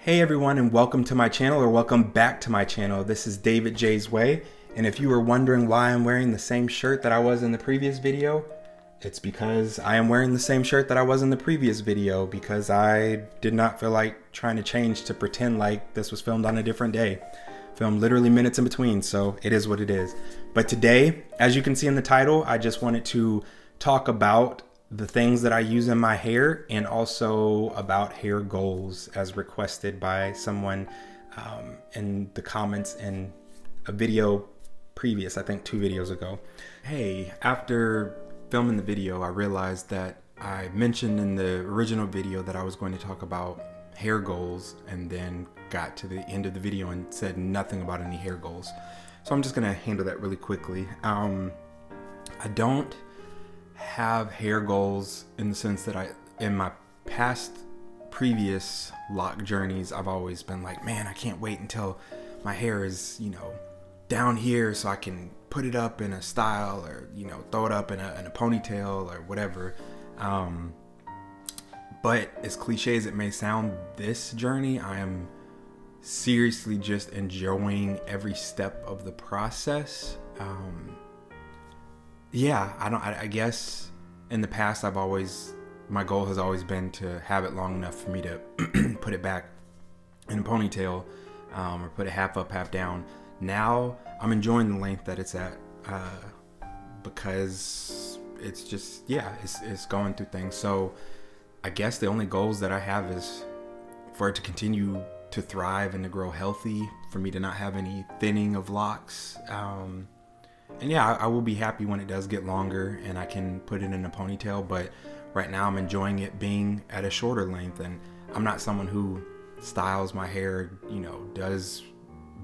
Hey everyone, and welcome to my channel, or welcome back to my channel. This is davidjaysway, and if you were wondering why I'm wearing the same shirt that I was in the previous video, it's because I am wearing the same shirt that I was in the previous video because I did not feel like trying to change to pretend like this was filmed on a different day. Filmed literally minutes in between, so it is what it is. But today, as you can see in the title, I just wanted to talk about the things that I use in my hair and also about hair goals as requested by someone in the comments in a video previous, I think 2 videos ago. Hey, after filming the video, I realized that I mentioned in the original video that I was going to talk about hair goals and then got to the end of the video and said nothing about any hair goals. So I'm just gonna handle that really quickly. I don't have hair goals in the sense that in my past previous lock journeys, I've always been like, man, I can't wait until my hair is, down here so I can put it up in a style or, throw it up in a ponytail or whatever. But as cliche as it may sound, this journey, I am seriously just enjoying every step of the process. Yeah, I guess in the past my goal has always been to have it long enough for me to put it back in a ponytail or put it half up, half down. Now I'm enjoying the length that it's at because it's just, it's going through things. So I guess the only goals that I have is for it to continue to thrive and to grow healthy, for me to not have any thinning of locks. And yeah, I will be happy when it does get longer and I can put it in a ponytail, but right now I'm enjoying it being at a shorter length. And I'm not someone who styles my hair, does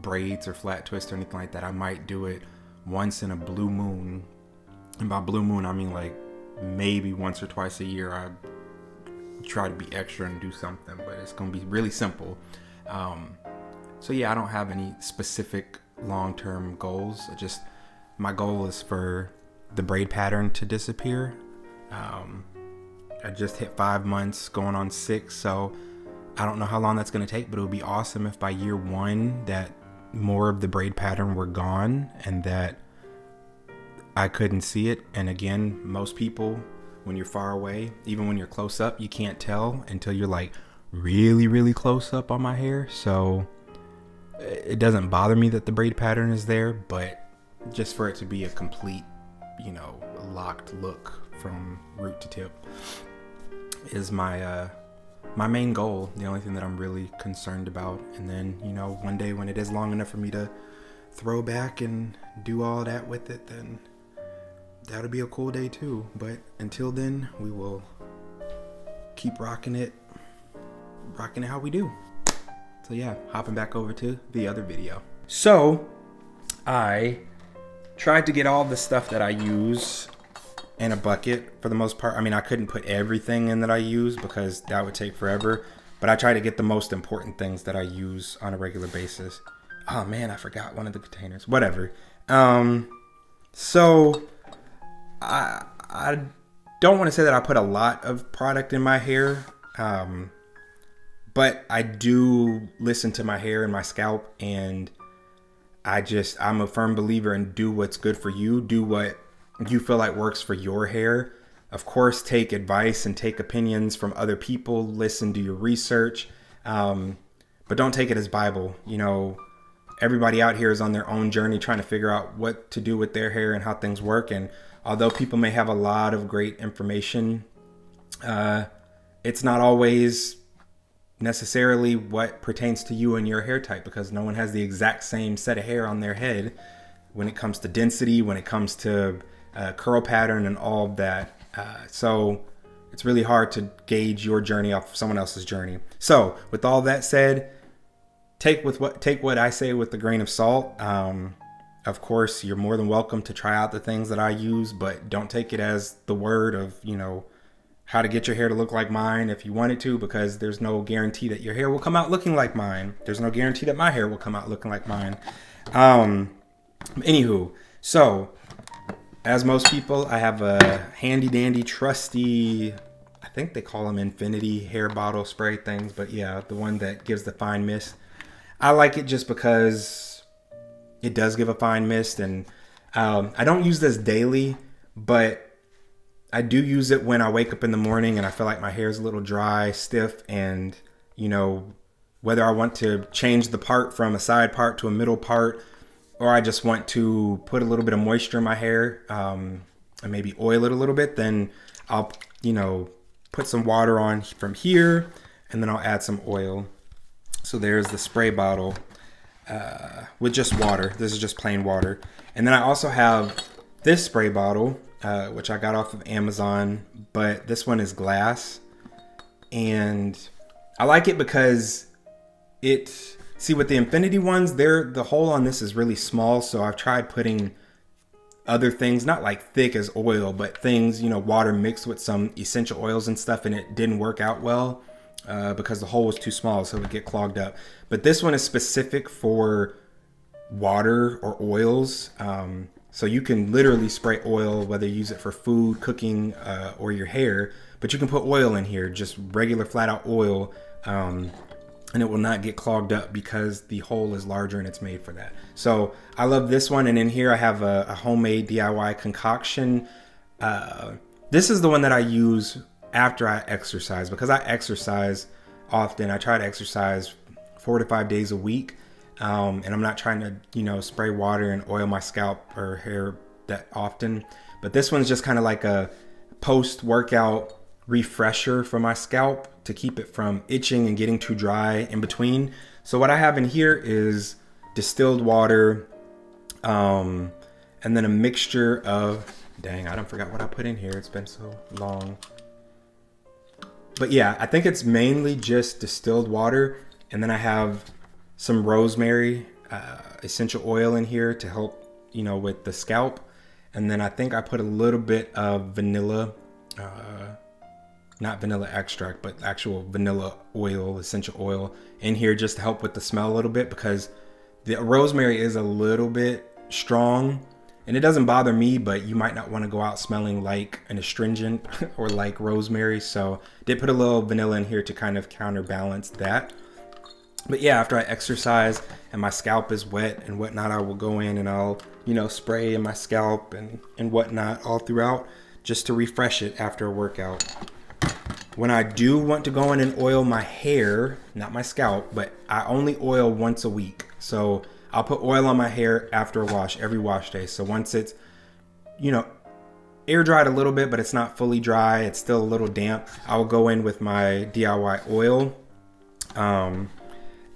braids or flat twist or anything like that. I might do it once in a blue moon. And by blue moon, I mean like maybe once or twice a year. I try to be extra and do something, but it's going to be really simple. So yeah, I don't have any specific long-term goals. My goal is for the braid pattern to disappear. I just hit 5 months, going on 6, so I don't know how long that's going to take, but it would be awesome if by year 1 that more of the braid pattern were gone and that I couldn't see it. And again, most people, when you're far away, even when you're close up, you can't tell until you're like really, really close up on my hair. So it doesn't bother me that the braid pattern is there, but just for it to be a complete, locked look from root to tip is my main goal. The only thing that I'm really concerned about. And then, one day when it is long enough for me to throw back and do all that with it, then that'll be a cool day too. But until then, we will keep rocking it how we do. So yeah, hopping back over to the other video. So I tried to get all the stuff that I use in a bucket for the most part. I mean, I couldn't put everything in that I use because that would take forever, but I try to get the most important things that I use on a regular basis. Oh man, I forgot one of the containers. Whatever. So I don't want to say that I put a lot of product in my hair, but I do listen to my hair and my scalp, and I'm a firm believer in do what's good for you. Do what you feel like works for your hair. Of course, take advice and take opinions from other people. Listen, do your research, but don't take it as Bible. Everybody out here is on their own journey trying to figure out what to do with their hair and how things work. And although people may have a lot of great information, it's not always necessarily what pertains to you and your hair type, because no one has the exact same set of hair on their head when it comes to density, when it comes to curl pattern and all of that. So it's really hard to gauge your journey off of someone else's journey. So with all that said, take what I say with a grain of salt. Of course, you're more than welcome to try out the things that I use, but don't take it as the word of, how to get your hair to look like mine if you wanted to, because there's no guarantee that your hair will come out looking like mine. There's no guarantee that my hair will come out looking like mine. Anywho, so as most people, I have a handy dandy trusty I think they call them infinity hair bottle spray things, but yeah, the one that gives the fine mist. I like it just because it does give a fine mist, and I don't use this daily, but I do use it when I wake up in the morning and I feel like my hair is a little dry, stiff, and you know, whether I want to change the part from a side part to a middle part, or I just want to put a little bit of moisture in my hair, and maybe oil it a little bit, then I'll, you know, put some water on from here, and then I'll add some oil. So there's the spray bottle with just water. This is just plain water. And then I also have this spray bottle, which I got off of Amazon, but this one is glass. And I like it because see, with the infinity ones, the hole on this is really small. So I've tried putting other things, not like thick as oil, but things, you know, water mixed with some essential oils and stuff, and it didn't work out well because the hole was too small, so it would get clogged up. But this one is specific for water or oils, so you can literally spray oil, whether you use it for food, cooking, or your hair, but you can put oil in here, just regular flat out oil, and it will not get clogged up because the hole is larger and it's made for that. So I love this one. And in here I have a homemade DIY concoction. This is the one that I use after I exercise, because I exercise often. I try to exercise 4 to 5 days a week. And I'm not trying to, you know, spray water and oil my scalp or hair that often. But this one's just kind of like a post-workout refresher for my scalp to keep it from itching and getting too dry in between. So what I have in here is distilled water, and then a mixture of, dang, I don't forgot what I put in here. It's been so long. But yeah, I think it's mainly just distilled water. And then I have some rosemary essential oil in here to help, you know, with the scalp. And then I think I put a little bit of vanilla, not vanilla extract, but actual vanilla oil, essential oil in here just to help with the smell a little bit, because the rosemary is a little bit strong and it doesn't bother me, but you might not want to go out smelling like an astringent or like rosemary. So I did put a little vanilla in here to kind of counterbalance that. But yeah, after I exercise and my scalp is wet and whatnot, I will go in and I'll, you know, spray in my scalp and whatnot all throughout just to refresh it after a workout. When I do want to go in and oil my hair, not my scalp, but I only oil once a week. So I'll put oil on my hair after a wash, every wash day. So once it's, you know, air dried a little bit, but it's not fully dry, it's still a little damp, I'll go in with my DIY oil.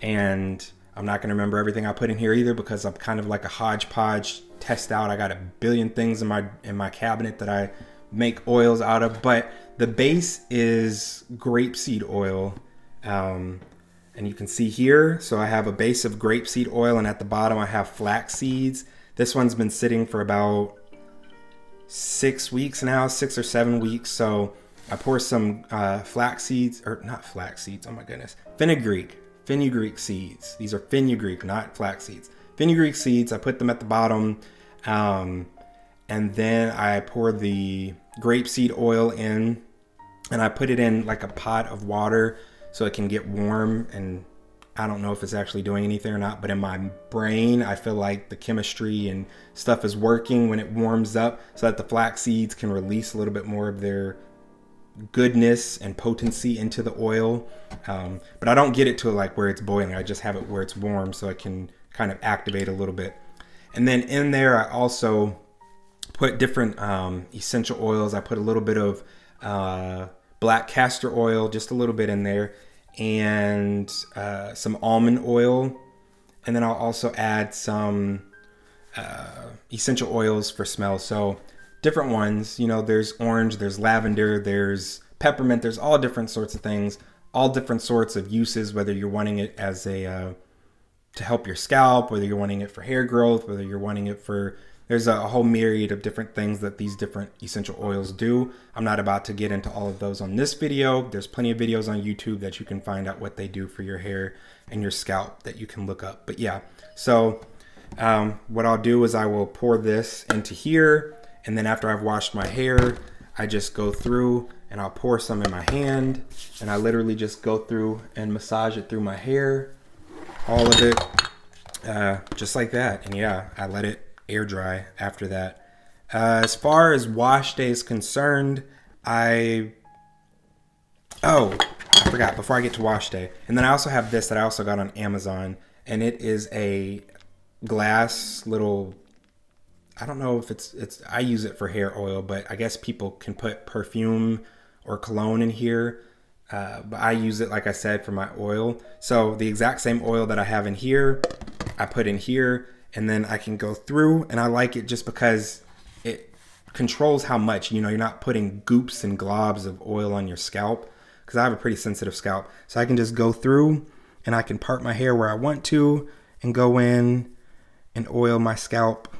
And I'm not going to remember everything I put in here either, because I'm kind of like a hodgepodge test out. I got a billion things in my cabinet that I make oils out of, but the base is grapeseed oil, and you can see here, so I have a base of grapeseed oil, and at the bottom I have flax seeds. This one's been sitting for about 6 weeks now, 6 or 7 weeks. So I pour some flax seeds, or not flax seeds, oh my goodness, fenugreek seeds. These are fenugreek, not flax seeds. Fenugreek seeds, I put them at the bottom, and then I pour the grapeseed oil in, and I put it in like a pot of water so it can get warm. And I don't know if it's actually doing anything or not, but in my brain, I feel like the chemistry and stuff is working when it warms up, so that the flax seeds can release a little bit more of their goodness and potency into the oil. But I don't get it to like where it's boiling. I just have it where it's warm so it can kind of activate a little bit. And then in there, I also put different essential oils. I put a little bit of black castor oil, just a little bit in there, and some almond oil. And then I'll also add some essential oils for smell. So different ones, you know, there's orange, there's lavender, there's peppermint, there's all different sorts of things, all different sorts of uses, whether you're wanting it as a to help your scalp, whether you're wanting it for hair growth, whether you're wanting it for, there's a whole myriad of different things that these different essential oils do. I'm not about to get into all of those on this video. There's plenty of videos on YouTube that you can find out what they do for your hair and your scalp that you can look up. But yeah, so what I'll do is I will pour this into here, and then after I've washed my hair, I just go through and I'll pour some in my hand, and I literally just go through and massage it through my hair, all of it, just like that. And yeah, I let it air dry after that. As far as wash day is concerned, I forgot before I get to wash day. And then I also have this that I also got on Amazon, and it is a glass little, I don't know if it's I use it for hair oil, but I guess people can put perfume or cologne in here. But I use it, like I said, for my oil. So the exact same oil that I have in here, I put in here, and then I can go through, and I like it just because it controls how much, you're not putting goops and globs of oil on your scalp, because I have a pretty sensitive scalp. So I can just go through and I can part my hair where I want to and go in and oil my scalp.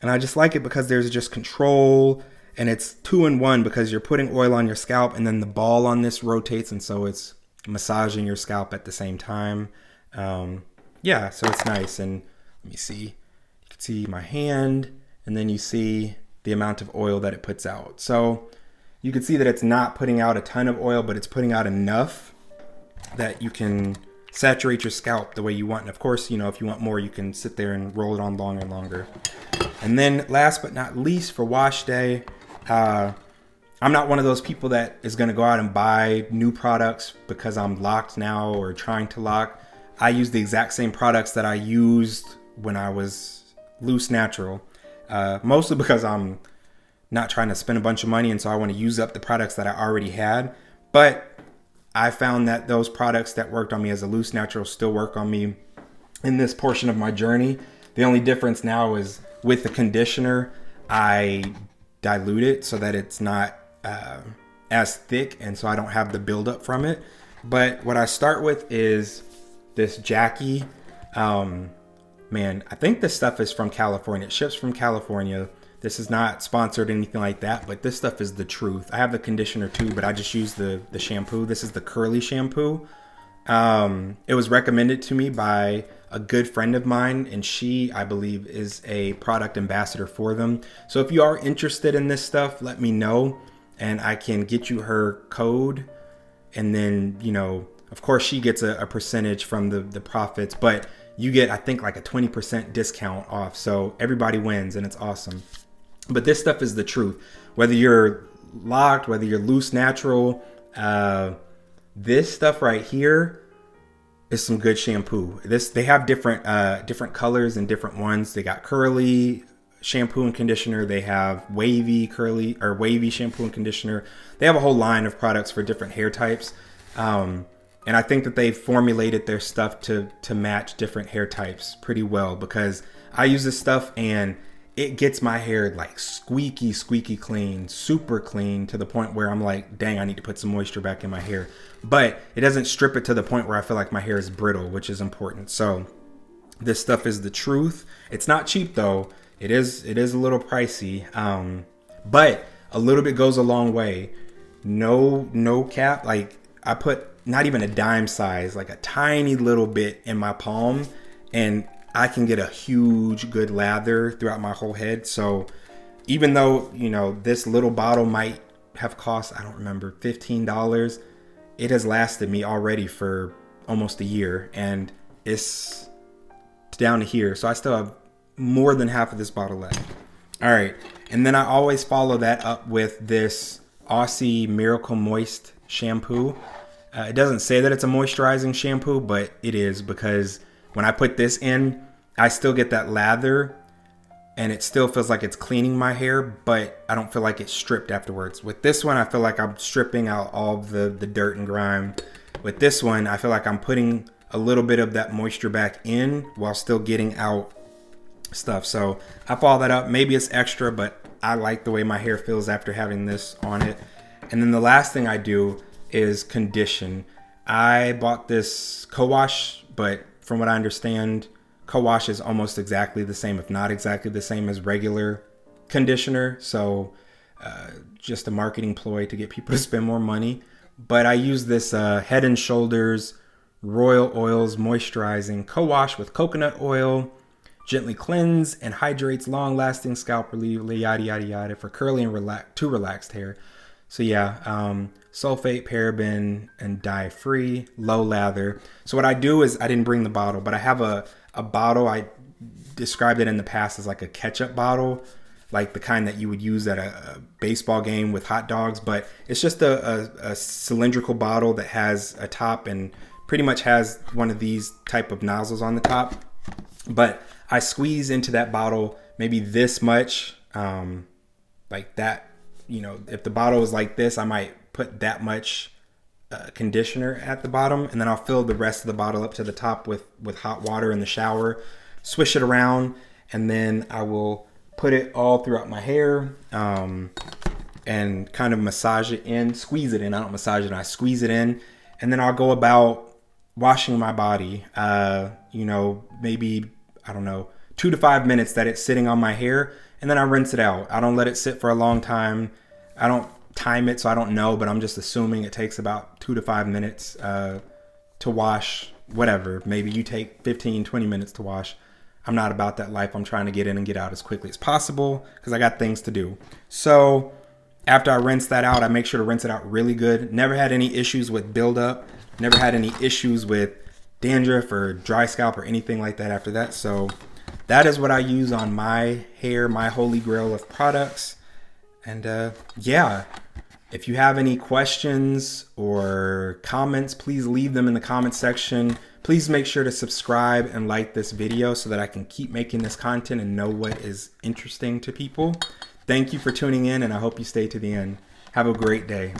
And I just like it because there's just control, and it's 2-in-1 because you're putting oil on your scalp, and then the ball on this rotates, and so it's massaging your scalp at the same time. Yeah, so it's nice. And let me see. You can see my hand, and then you see the amount of oil that it puts out. So you can see that it's not putting out a ton of oil, but it's putting out enough that you can saturate your scalp the way you want. And of course, if you want more, you can sit there and roll it on longer and longer. And then last but not least, for wash day, I'm not one of those people that is going to go out and buy new products because I'm locked now or trying to lock. I use the exact same products that I used when I was loose natural, mostly because I'm not trying to spend a bunch of money, and so I want to use up the products that I already had. But I found that those products that worked on me as a loose natural still work on me in this portion of my journey. The only difference now is with the conditioner, I dilute it so that it's not as thick, and so I don't have the buildup from it. But what I start with is this Jackie. Man, I think this stuff is from California. It ships from California. This is not sponsored or anything like that, but this stuff is the truth. I have the conditioner too, but I just use the shampoo. This is the curly shampoo. It was recommended to me by a good friend of mine, and she, I believe, is a product ambassador for them. So if you are interested in this stuff, let me know, and I can get you her code. And then, of course, she gets a percentage from the profits, but you get, I think, like a 20% discount off. So everybody wins, and it's awesome. But this stuff is the truth. Whether you're locked, whether you're loose natural, this stuff right here is some good shampoo. They have different colors and different ones. They got curly shampoo and conditioner. They have wavy shampoo and conditioner. They have a whole line of products for different hair types. And I think that they've formulated their stuff to match different hair types pretty well, because I use this stuff and it gets my hair like squeaky clean, super clean, to the point where I'm like, dang, I need to put some moisture back in my hair. But it doesn't strip it to the point where I feel like my hair is brittle, which is important. So this stuff is the truth. It's not cheap though. It is a little pricey. But a little bit goes a long way. No cap. Like, I put not even a dime size, like a tiny little bit in my palm, and I can get a huge good lather throughout my whole head. So even though, this little bottle might have cost, I don't remember, $15, it has lasted me already for almost a year, and it's down to here. So I still have more than half of this bottle left. All right. And then I always follow that up with this Aussie Miracle Moist shampoo. It doesn't say that it's a moisturizing shampoo, but it is, because when I put this in, I still get that lather, and it still feels like it's cleaning my hair, but I don't feel like it's stripped afterwards. With this one, I feel like I'm stripping out all of the dirt and grime. With this one, I feel like I'm putting a little bit of that moisture back in while still getting out stuff. So I follow that up. Maybe it's extra, but I like the way my hair feels after having this on it. And then the last thing I do is condition. I bought this co-wash, but from what I understand, co-wash is almost exactly the same, if not exactly the same as regular conditioner. So just a marketing ploy to get people to spend more money. But I use this Head and Shoulders Royal Oils Moisturizing Co-Wash with coconut oil. Gently cleanse and hydrates long-lasting scalp relief, yada, yada, yada, for curly and relaxed hair. So yeah, sulfate, paraben, and dye free, low lather. So what I do is, I didn't bring the bottle, but I have a bottle. I described it in the past as like a ketchup bottle, like the kind that you would use at a baseball game with hot dogs. But it's just a cylindrical bottle that has a top and pretty much has one of these type of nozzles on the top. But I squeeze into that bottle maybe this much, like that. You know, if the bottle is like this, I might put that much conditioner at the bottom, and then I'll fill the rest of the bottle up to the top with hot water in the shower, swish it around, and then I will put it all throughout my hair, and kind of massage it in, squeeze it in. I don't massage it, I squeeze it in, and then I'll go about washing my body, you know, maybe, I don't know, 2 to 5 minutes that it's sitting on my hair, and then I rinse it out. I don't let it sit for a long time. I don't time it, so I don't know, but I'm just assuming it takes about 2 to 5 minutes to wash, whatever. Maybe you take 15, 20 minutes to wash. I'm not about that life. I'm trying to get in and get out as quickly as possible because I got things to do. So after I rinse that out, I make sure to rinse it out really good. Never had any issues with buildup. Never had any issues with dandruff or dry scalp or anything like that after that. So that is what I use on my hair, my holy grail of products. And yeah, if you have any questions or comments, please leave them in the comment section. Please make sure to subscribe and like this video so that I can keep making this content and know what is interesting to people. Thank you for tuning in, and I hope you stay to the end. Have a great day.